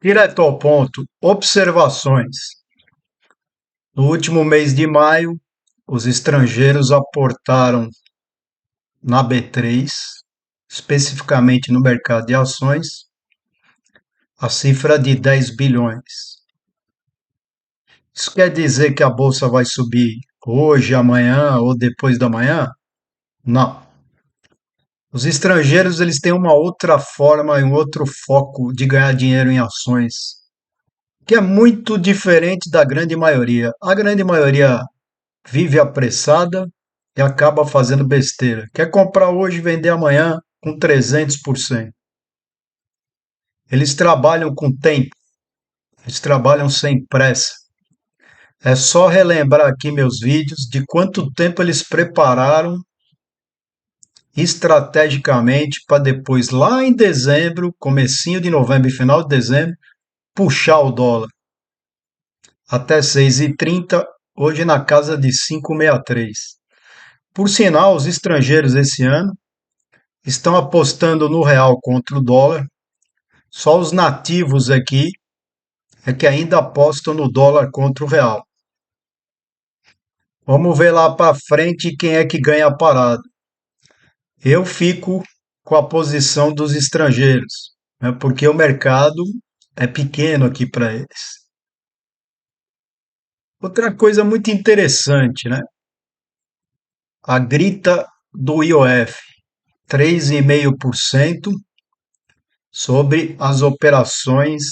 Direto ao ponto, observações. No último mês de maio, os estrangeiros aportaram na B3, especificamente no mercado de ações, a cifra de 10 bilhões. Isso quer dizer que a bolsa vai subir hoje, amanhã ou depois da manhã? Não. Os estrangeiros eles têm uma outra forma e um outro foco de ganhar dinheiro em ações, que é muito diferente da grande maioria. A grande maioria vive apressada e acaba fazendo besteira. Quer comprar hoje e vender amanhã com 300%. Eles trabalham com tempo, eles trabalham sem pressa. É só relembrar aqui meus vídeos de quanto tempo eles prepararam estrategicamente para depois, lá em dezembro, comecinho de novembro e final de dezembro, puxar o dólar até 6,30, hoje na casa de 5,63. Por sinal, os estrangeiros esse ano estão apostando no real contra o dólar. Só os nativos aqui é que ainda apostam no dólar contra o real. Vamos ver lá para frente quem é que ganha a parada. Eu fico com a posição dos estrangeiros, né, porque o mercado é pequeno aqui para eles. Outra coisa muito interessante, né? A grita do IOF, 3,5% sobre as operações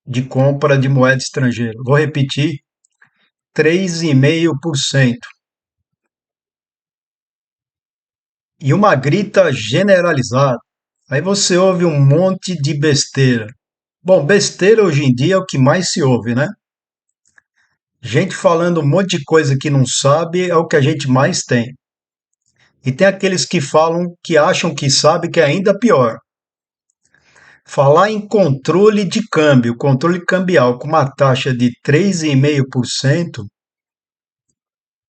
de compra de moeda estrangeira. Vou repetir, 3,5%. E uma grita generalizada. Aí você ouve um monte de besteira. Bom, besteira hoje em dia é o que mais se ouve, né? Gente falando um monte de coisa que não sabe é o que a gente mais tem. E tem aqueles que falam que acham que sabe, que é ainda pior. Falar em controle de câmbio, controle cambial com uma taxa de 3,5%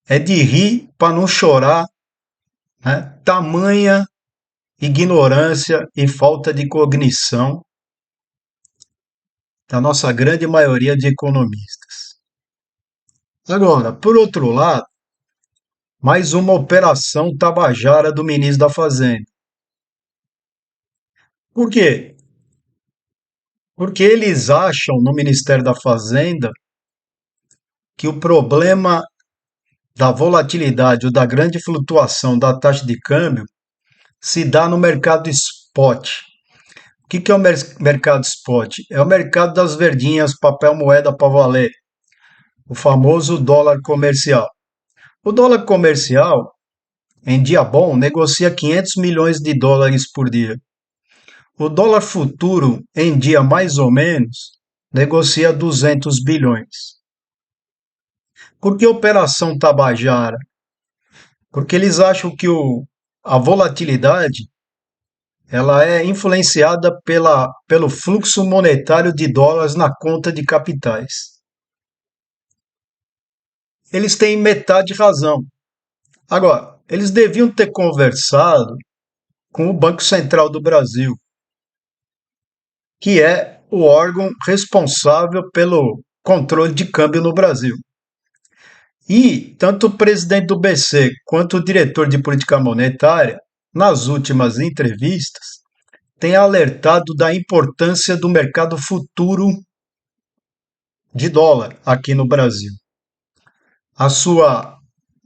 é de rir para não chorar, né? Tamanha ignorância e falta de cognição da nossa grande maioria de economistas. Agora, por outro lado, mais uma operação tabajara do ministro da Fazenda. Por quê? Porque eles acham no Ministério da Fazenda que o problema da volatilidade ou da grande flutuação da taxa de câmbio se dá no mercado spot. O que é o mercado spot? É o mercado das verdinhas, papel moeda para valer, o famoso dólar comercial. O dólar comercial, em dia bom, negocia 500 milhões de dólares por dia. O dólar futuro, em dia mais ou menos, negocia 200 bilhões. Por que operação Tabajara? Porque eles acham que a volatilidade ela é influenciada pelo fluxo monetário de dólares na conta de capitais. Eles têm metade razão. Agora, eles deviam ter conversado com o Banco Central do Brasil, que é o órgão responsável pelo controle de câmbio no Brasil. E tanto o presidente do BC quanto o diretor de política monetária, nas últimas entrevistas, têm alertado da importância do mercado futuro de dólar aqui no Brasil. A sua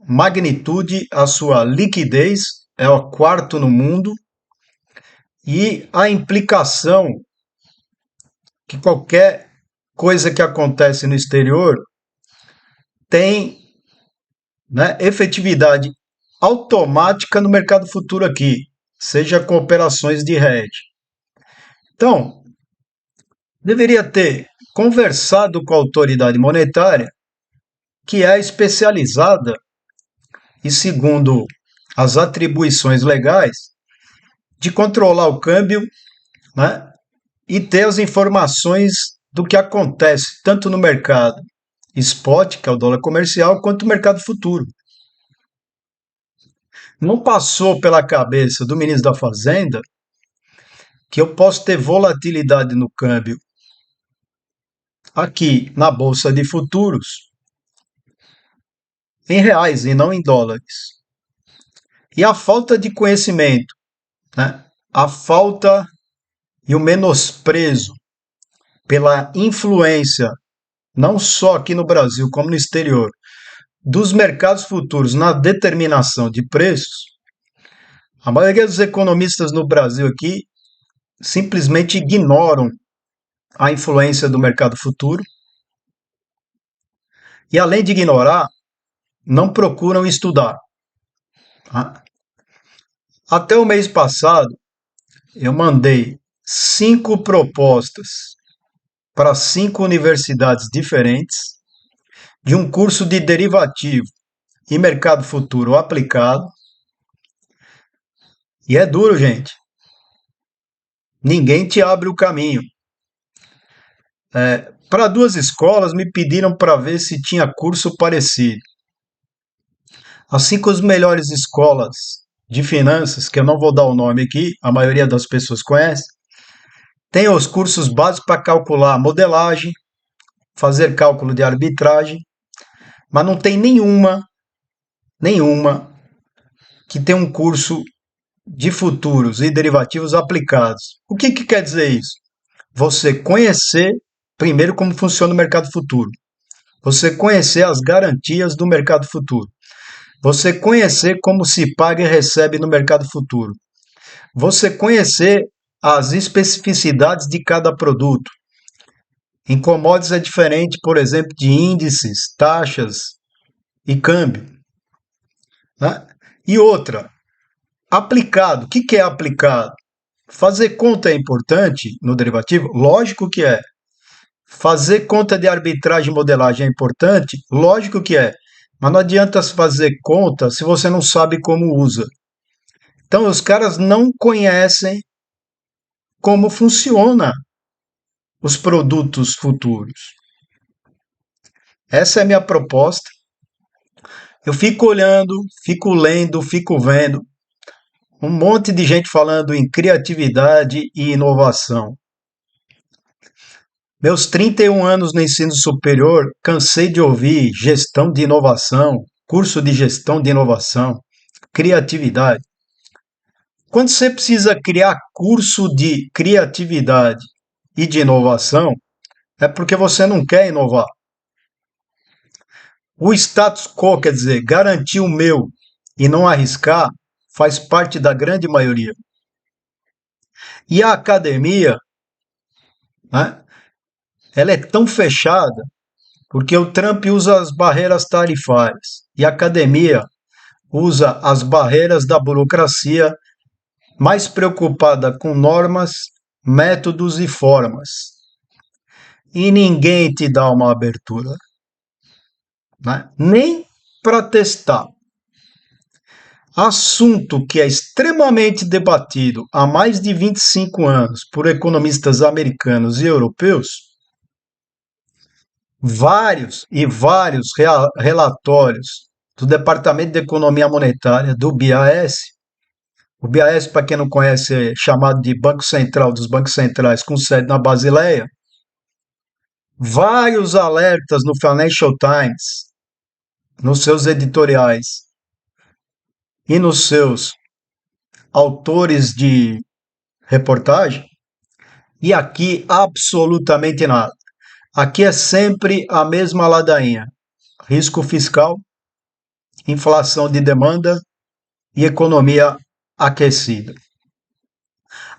magnitude, a sua liquidez é o quarto no mundo e a implicação que qualquer coisa que acontece no exterior tem, né, efetividade automática no mercado futuro aqui, seja com operações de hedge. Então, deveria ter conversado com a autoridade monetária, que é especializada e, segundo as atribuições legais, de controlar o câmbio, né, e ter as informações do que acontece tanto no mercado spot, que é o dólar comercial, quanto no mercado futuro. Não passou pela cabeça do ministro da Fazenda que eu posso ter volatilidade no câmbio aqui na Bolsa de Futuros em reais e não em dólares. E a falta de conhecimento, né? A falta e o menosprezo pela influência, não só aqui no Brasil, como no exterior, dos mercados futuros na determinação de preços, a maioria dos economistas no Brasil aqui simplesmente ignoram a influência do mercado futuro e, além de ignorar, não procuram estudar. Tá? Até o mês passado, eu mandei 5 propostas para 5 universidades diferentes de um curso de derivativo e mercado futuro aplicado. E é duro, gente. Ninguém te abre o caminho. Para 2 escolas me pediram para ver se tinha curso parecido. As 5 melhores escolas de finanças, que eu não vou dar o nome aqui, a maioria das pessoas conhece, tem os cursos básicos para calcular modelagem, fazer cálculo de arbitragem, mas não tem nenhuma que tem um curso de futuros e derivativos aplicados. O que quer dizer isso? Você conhecer primeiro como funciona o mercado futuro. Você conhecer as garantias do mercado futuro. Você conhecer como se paga e recebe no mercado futuro. Você conhecer as especificidades de cada produto. Em commodities é diferente, por exemplo, de índices, taxas e câmbio. Né? E outra, aplicado. O que é aplicado? Fazer conta é importante no derivativo? Lógico que é. Fazer conta de arbitragem e modelagem é importante? Lógico que é. Mas não adianta fazer conta se você não sabe como usa. Então, os caras não conhecem como funciona os produtos futuros. Essa é a minha proposta. Eu fico olhando, fico lendo, fico vendo um monte de gente falando em criatividade e inovação. Meus 31 anos no ensino superior, cansei de ouvir gestão de inovação, curso de gestão de inovação, criatividade. Quando você precisa criar curso de criatividade e de inovação, é porque você não quer inovar. O status quo, quer dizer, garantir o meu e não arriscar, faz parte da grande maioria. E a academia, né, ela é tão fechada porque o Trump usa as barreiras tarifárias e a academia usa as barreiras da burocracia, mais preocupada com normas, métodos e formas. E ninguém te dá uma abertura, né? Nem para testar. Assunto que é extremamente debatido há mais de 25 anos por economistas americanos e europeus, vários relatórios do Departamento de Economia Monetária, do BAS. O BAS, para quem não conhece, é chamado de Banco Central dos Bancos Centrais, com sede na Basileia. Vários alertas no Financial Times, nos seus editoriais e nos seus autores de reportagem, e aqui absolutamente nada. Aqui é sempre a mesma ladainha: risco fiscal, inflação de demanda e economia aquecida.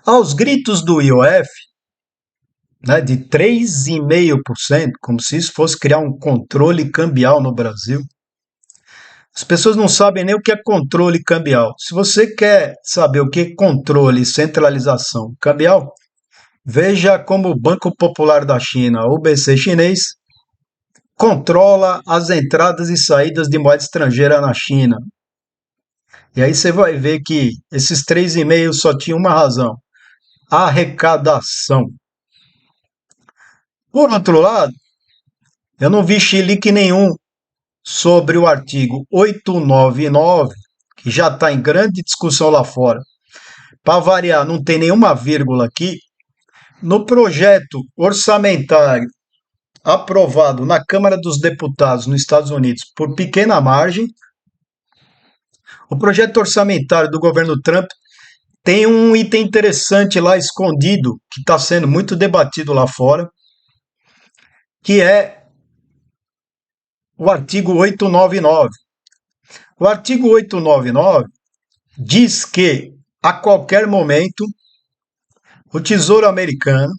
Aos gritos do IOF, né, de 3,5%, como se isso fosse criar um controle cambial no Brasil. As pessoas não sabem nem o que é controle cambial. Se você quer saber o que é controle e centralização cambial, veja como o Banco Popular da China, o BC chinês, controla as entradas e saídas de moeda estrangeira na China. E aí você vai ver que esses 3,5% só tinham uma razão: arrecadação. Por outro lado, eu não vi chilique nenhum sobre o artigo 899, que já está em grande discussão lá fora. Para variar, não tem nenhuma vírgula aqui. No projeto orçamentário aprovado na Câmara dos Deputados nos Estados Unidos por pequena margem. O projeto orçamentário do governo Trump tem um item interessante lá escondido, que está sendo muito debatido lá fora, que é o artigo 899. O artigo 899 diz que, a qualquer momento, o Tesouro Americano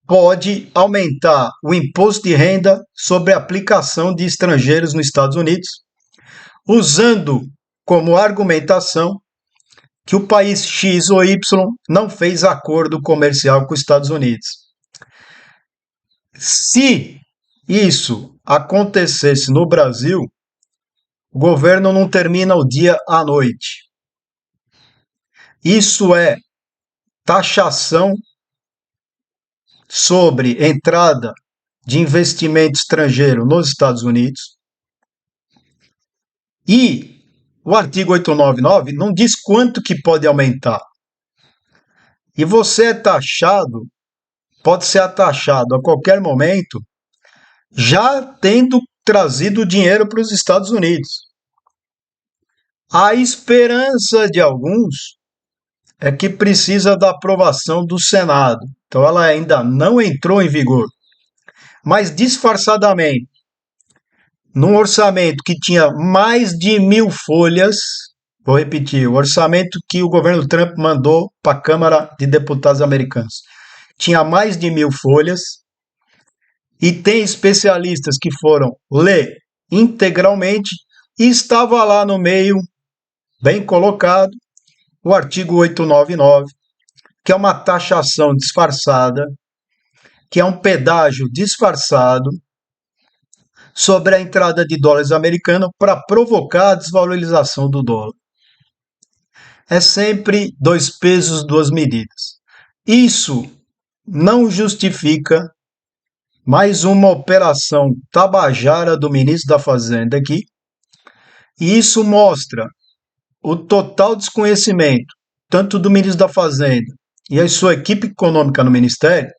pode aumentar o imposto de renda sobre a aplicação de estrangeiros nos Estados Unidos, usando como argumentação que o país X ou Y não fez acordo comercial com os Estados Unidos. Se isso acontecesse no Brasil, o governo não termina o dia à noite. Isso é taxação sobre entrada de investimento estrangeiro nos Estados Unidos. E o artigo 899 não diz quanto que pode aumentar. E você é taxado, pode ser taxado a qualquer momento, já tendo trazido dinheiro para os Estados Unidos. A esperança de alguns é que precisa da aprovação do Senado. Então ela ainda não entrou em vigor. Mas disfarçadamente, num orçamento que tinha mais de 1.000 folhas, vou repetir, o orçamento que o governo Trump mandou para a Câmara de Deputados americanos, tinha mais de 1.000 folhas, e tem especialistas que foram ler integralmente, e estava lá no meio, bem colocado, o artigo 899, que é uma taxação disfarçada, que é um pedágio disfarçado sobre a entrada de dólares americanos para provocar a desvalorização do dólar. É sempre dois pesos, duas medidas. Isso não justifica mais uma operação tabajara do ministro da Fazenda aqui, e isso mostra o total desconhecimento, tanto do ministro da Fazenda e a sua equipe econômica no Ministério,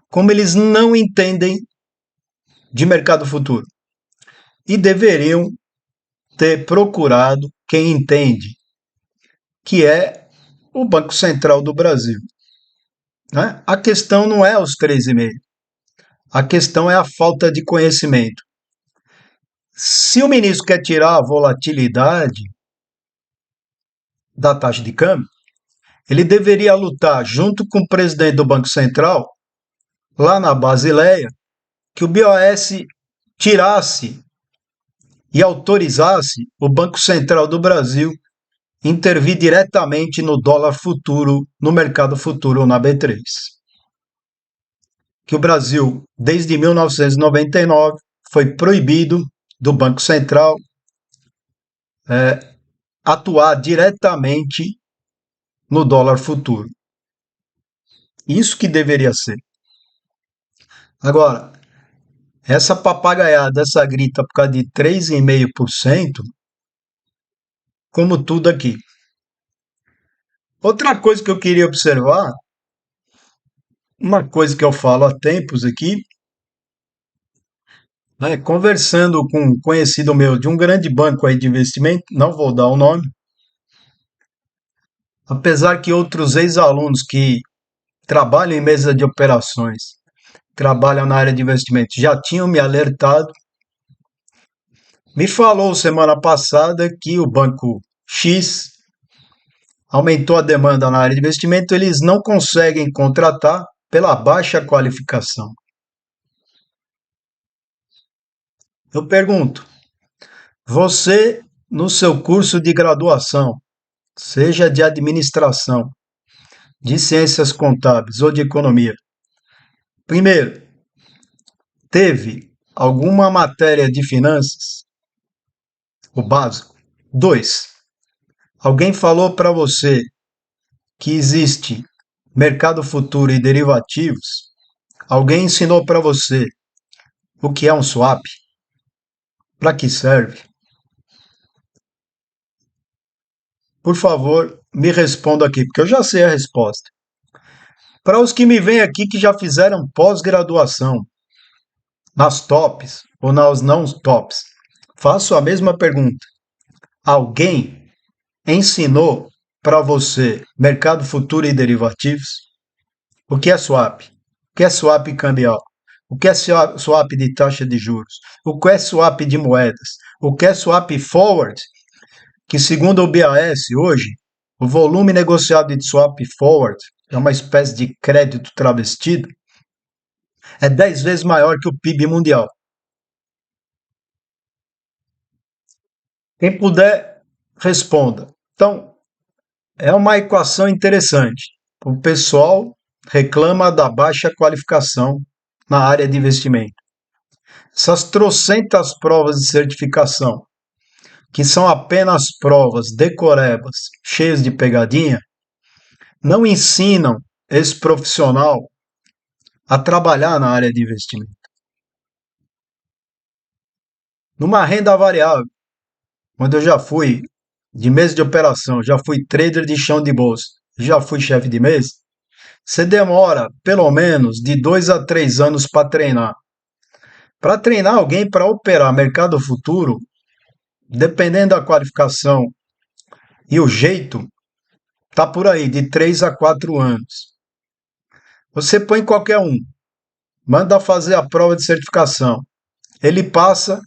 como eles não entendem de mercado futuro. E deveriam ter procurado quem entende, que é o Banco Central do Brasil. Né? A questão não é os 3,5. A questão é a falta de conhecimento. Se o ministro quer tirar a volatilidade da taxa de câmbio, ele deveria lutar junto com o presidente do Banco Central, lá na Basileia, que o BOS tirasse e autorizasse o Banco Central do Brasil intervir diretamente no dólar futuro, no mercado futuro ou na B3. Que o Brasil, desde 1999, foi proibido do Banco Central atuar diretamente no dólar futuro. Isso que deveria ser. Agora, essa papagaiada, essa grita por causa de 3,5%, como tudo aqui. Outra coisa que eu queria observar, uma coisa que eu falo há tempos aqui, né, conversando com um conhecido meu de um grande banco aí de investimento, não vou dar o nome, apesar que outros ex-alunos que trabalham em mesa de operações, trabalham na área de investimento, já tinham me alertado, me falou semana passada que o banco X aumentou a demanda na área de investimento, eles não conseguem contratar pela baixa qualificação. Eu pergunto, você no seu curso de graduação, seja de administração, de ciências contábeis ou de economia, primeiro, teve alguma matéria de finanças? O básico. 2. Alguém falou para você que existe mercado futuro e derivativos? Alguém ensinou para você o que é um swap? Para que serve? Por favor, me responda aqui, porque eu já sei a resposta. Para os que me vêm aqui que já fizeram pós-graduação, nas tops ou nas não tops? Faço a mesma pergunta. Alguém ensinou para você mercado futuro e derivativos? O que é swap? O que é swap cambial? O que é swap de taxa de juros? O que é swap de moedas? O que é swap forward? Que segundo o BAS hoje, o volume negociado de swap forward é uma espécie de crédito travestido, é 10 vezes maior que o PIB mundial. Quem puder, responda. Então, é uma equação interessante. O pessoal reclama da baixa qualificação na área de investimento. Essas trocentas provas de certificação, que são apenas provas decorebas, cheias de pegadinha, não ensinam esse profissional a trabalhar na área de investimento. Numa renda variável, onde eu já fui de mesa de operação, já fui trader de chão de bolsa, já fui chefe de mesa, você demora pelo menos de 2 a 3 anos para treinar. Para treinar alguém para operar mercado futuro, dependendo da qualificação e o jeito, tá por aí de 3 a 4 anos. Você põe qualquer um, manda fazer a prova de certificação. Ele passa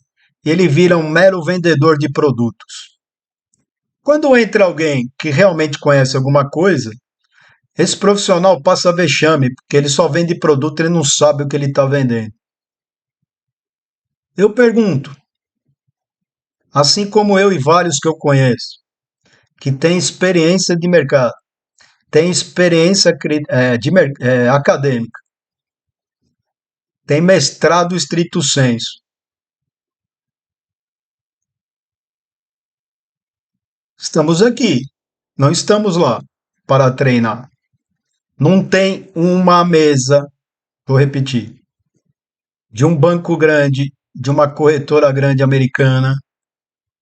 e ele vira um mero vendedor de produtos. Quando entra alguém que realmente conhece alguma coisa, esse profissional passa vexame, porque ele só vende produto, ele não sabe o que ele está vendendo. Eu pergunto, assim como eu e vários que eu conheço, que têm experiência de mercado, têm experiência acadêmica, têm mestrado estrito sensu, estamos aqui, não estamos lá para treinar. Não tem uma mesa, vou repetir, de um banco grande, de uma corretora grande americana,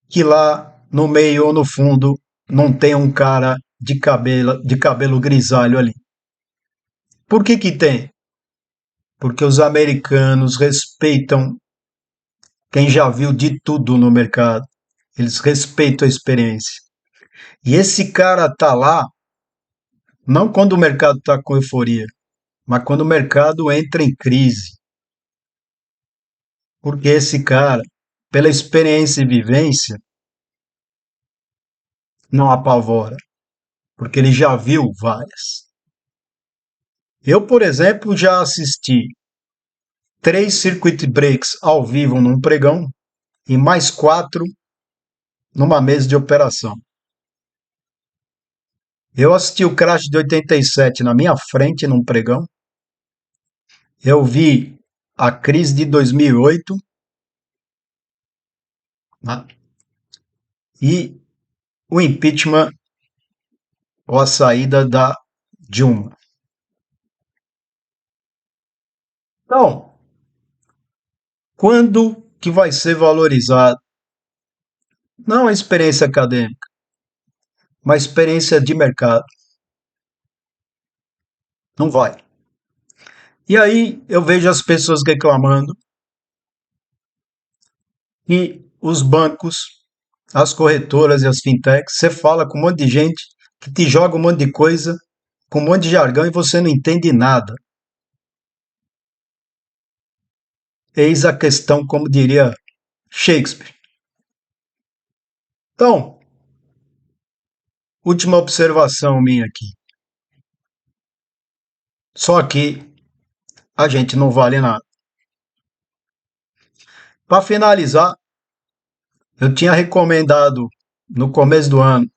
que lá no meio ou no fundo não tem um cara de cabelo grisalho ali. Por que que tem? Porque os americanos respeitam quem já viu de tudo no mercado. Eles respeitam a experiência. E esse cara tá lá não quando o mercado está com euforia, mas quando o mercado entra em crise. Porque esse cara, pela experiência e vivência, não apavora, porque ele já viu várias. Eu, por exemplo, já assisti 3 circuit breaks ao vivo num pregão e mais 4 numa mesa de operação. Eu assisti o crash de 87 na minha frente num pregão. Eu vi a crise de 2008, né, e o impeachment ou a saída da Dilma. Então, quando que vai ser valorizado não a experiência acadêmica, mas a experiência de mercado? Não vai. E aí eu vejo as pessoas reclamando que os bancos, as corretoras e as fintechs, você fala com um monte de gente que te joga um monte de coisa, com um monte de jargão e você não entende nada. Eis a questão, como diria Shakespeare. Então, última observação minha aqui. Só que a gente não vale nada. Para finalizar, eu tinha recomendado no começo do ano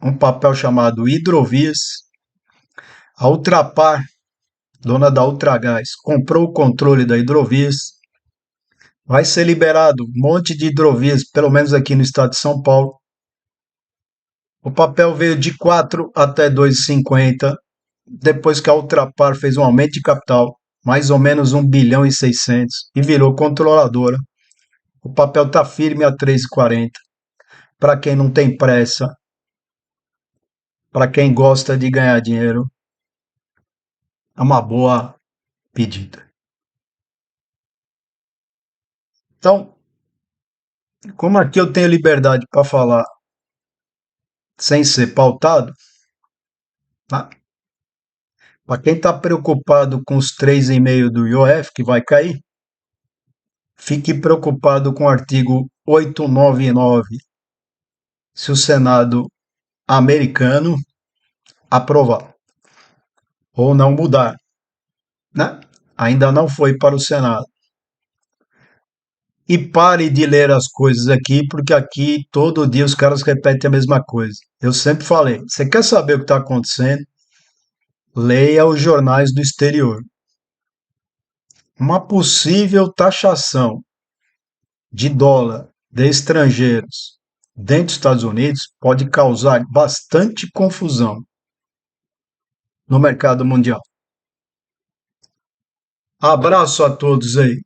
um papel chamado Hidrovias. A Ultrapar, dona da Ultragás, comprou o controle da Hidrovias. Vai ser liberado um monte de hidrovias, pelo menos aqui no estado de São Paulo. O papel veio de 4 até 2,50. Depois que a Ultrapar fez um aumento de capital, mais ou menos 1 bilhão e 600, e virou controladora. O papel está firme a 3,40. Para quem não tem pressa, para quem gosta de ganhar dinheiro, é uma boa pedida. Então, como aqui eu tenho liberdade para falar sem ser pautado, tá? Para quem está preocupado com os 3,5 do IOF que vai cair, fique preocupado com o artigo 899, se o Senado americano aprovar ou não mudar, né? Ainda não foi para o Senado. E pare de ler as coisas aqui, porque aqui todo dia os caras repetem a mesma coisa. Eu sempre falei: você quer saber o que está acontecendo? Leia os jornais do exterior. Uma possível taxação de dólar de estrangeiros dentro dos Estados Unidos pode causar bastante confusão no mercado mundial. Abraço a todos aí.